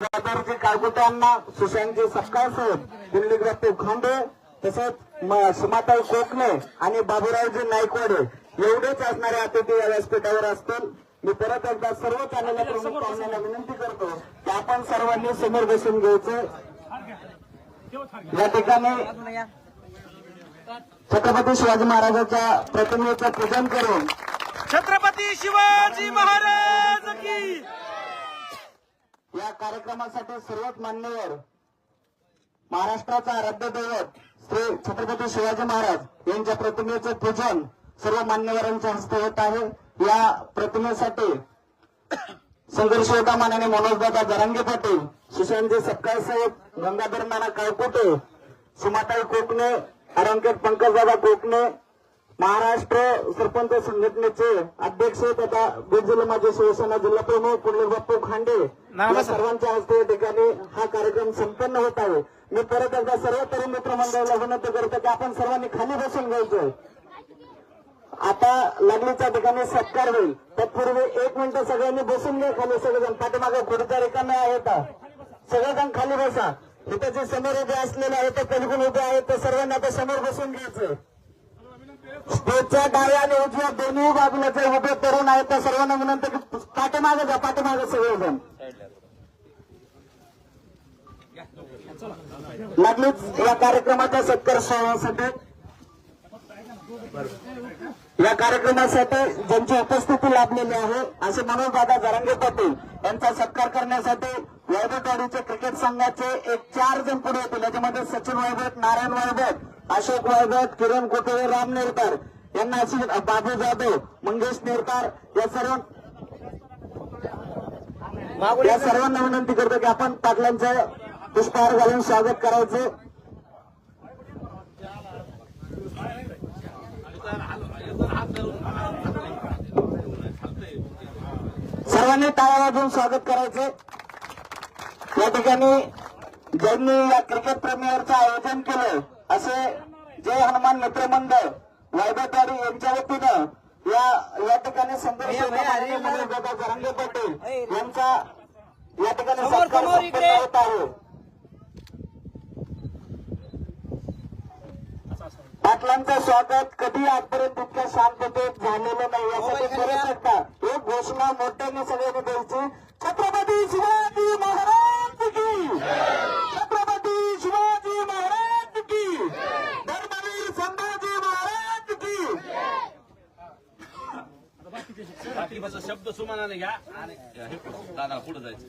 गंगाधरजी काळगुटे यांना, सुशांतजी सपकाळ साहेब, दिल्लीग्रस्त खांडे, तसंच सुमाताई कोकणे आणि बाबूरावजी नाईकवाडे एवढेच असणारे अतिथी या व्यासपीठावर असतील. मी परत एकदा सर्व चॅनलला प्रमुख पाहुण्यांना विनंती करतो की आपण सर्वांनी समोर बसून घ्यायचं. या ठिकाणी छत्रपती शिवाजी महाराजांच्या प्रतिमेचं पूजन करून छत्रपती शिवाजी महाराज की या कार्यक्रमासाठी सर्वात मान्यवर महाराष्ट्राचा आराध्य दैवत श्री छत्रपती शिवाजी महाराज यांच्या प्रतिमेचं पूजन सर्व मान्यवरांच्या हस्ते होत आहे. या प्रतिमेसाठी संघर्ष योद्धा माननीय मनोजदादा जरांगे पाटील, सुशांतजी सपकाळ साहेब, गंगाधर नाना काळकुटे, सुमाताई कोकणे, अरंकेट पंकजदादा कोकणे, महाराष्ट्र सरपंच संघटनेचे अध्यक्ष तथा बीड जिल्हा माजी शिवसेना जिल्हा प्रमुख पुंडलिक बाप्पू खांडे या सर्वांच्या हस्ते या ठिकाणी हा कार्यक्रम संपन्न होत आहे. मी परत एकदा सर्व तरुण मित्र मंडळाला विनंती करतो की आपण सर्वांनी खाली बसून घ्यायचंय. आता लागलीच्या ठिकाणी सत्कार होईल, तत्पूर्वी 1 मिनिट सगळ्यांनी बसून घ्या खाली. सगळेजण पाठीमागे खुर्च्या रिकाम्या आहेत, सगळेजण खाली बसा. इथे जे समोर उभे असलेले आहेत ते पलीकडून उभे आहेत ते सर्वांनी आता समोर बसून घ्यायचं. स्टेजच्या डाव्या आणि उजव्या दोन्ही बाजूला जे उभे तरुण आहेत त्या सर्वांना विनंती की पाठीमागे जा, पाठीमागे सगळेजण. लागलीच या कार्यक्रमाच्या सत्कार सोहळ्यासाठी ज्यांची उपस्थिती लाभलेली आहे असे मनोजदादा जरांगे पाटील यांचा सत्कार करण्यासाठी वैभववाडीचे क्रिकेट संघाचे 4 जण पुढे होते. याच्यामध्ये सचिन वैभव, नारायण वैभव, अशोक वैभव, किरण कोटळे, राम नेरकार यांना अशी बाबू जाधव, मंगेश नेरकार या सर्वांना विनंती करतो की आपण पाटलांचं पुष्पहार घालून स्वागत करायचं. सर्वांनी टाळ्या वाजवून स्वागत करायचे. या ठिकाणी ज्यांनी या क्रिकेट प्रेमीवरचं आयोजन केलं असे जय हनुमान मित्रमंडळ वैभववाडी यांच्या वतीनं या ठिकाणी संदेश मनोजदादा जरांगे पाटील यांचा या ठिकाणी सत्कार संपन्न होत आहे. पाटलांचं स्वागत कधी आजपर्यंत इतक्या शांततेत झालेलं नाही. यासाठी करू शकता एक घोषणा मोठ्याने सगळ्यांनी द्यायची. छत्रपती शिवाजी महाराज की, छत्रपती शिवाजी महाराज की, धर्मवीर संभाजी महाराज की. बाकी शब्द सुमानाने घ्या आणि दादा पुढे जायचं.